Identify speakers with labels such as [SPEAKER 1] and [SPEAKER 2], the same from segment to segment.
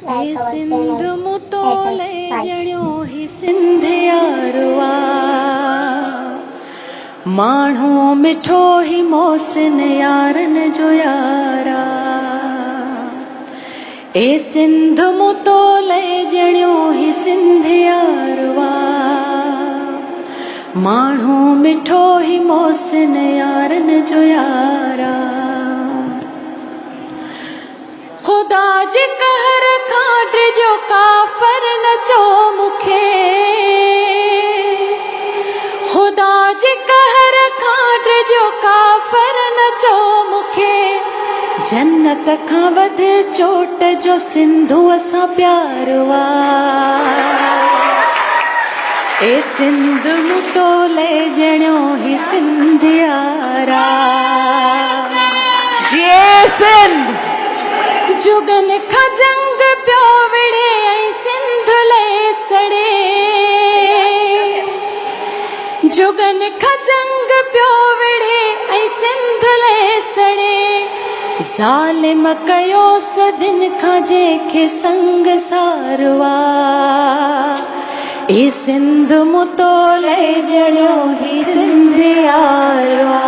[SPEAKER 1] like our channel. जणियो ही सिंध यारवा माण्हू मिठो ही मोहसिन यारन जो यारा ए सिंध मुतोले जणियो ही सिंध यारवा माण्हू मिठो ही मोहसिन यारन जो यारा खुदा जे कहर खाट जो काफर न चो मुखे खुदा जे कहर खाट जो काफर न चो मुखे जन्नत खां वध चोट जो सिंधु असां प्यारवा ए सिंध मुतोले जणियो ही सिंध यारा जय सिंध जुगन खां जंग पियो विढ़े ऐं सिंध ले सड़े जुगन खां जंग पियो विढ़े ऐं सिंध ले सड़े ज़ालिम कयो सदिन खां जेके संग सारवा ए सिंध मुतोले जणियो ही सिंध यारवा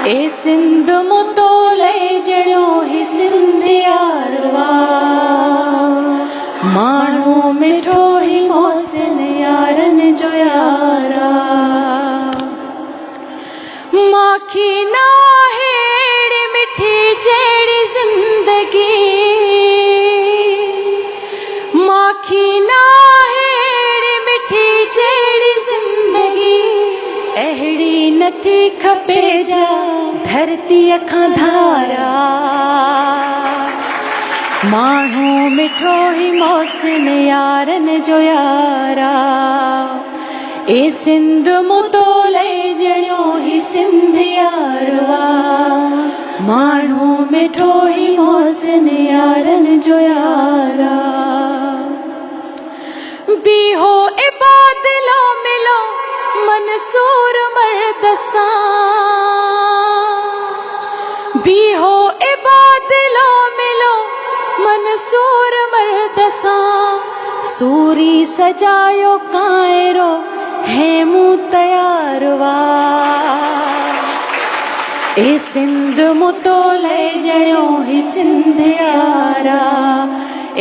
[SPEAKER 1] ए सिंध मुतोले जणियो ही सिंध यारवा माण्हू मिठो ही मोहसिन यारन जो यारा माखी ना हेड़ी मिठी जेड़ी जिंदगी माखी ना हेड़ी मिठी जेड़ी जिंदगी अहिड़ी नथी खपे जा धरती खां धारा माण्हू मिठो ही मोहसिन यारन जो यारा ए सिंध मुतोले जणियो ही सिंध यारवा माण्हू मिठो ही मोहसिन यारन जो यारा बीहो इबादलो मिलो मंसूर मर्द सां बीहो इबादलो मिलो मंसूर मर्द सां सूरी सजायो कायरो हेमू तयारवा ए सिंध मुतोले जणियो ही सिंध यारा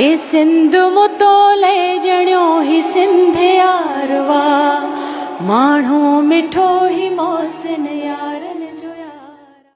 [SPEAKER 1] ए सिंध मुतोले जणियो ही सिंध यारवा माण्हू मिठो ही मोहसिन यार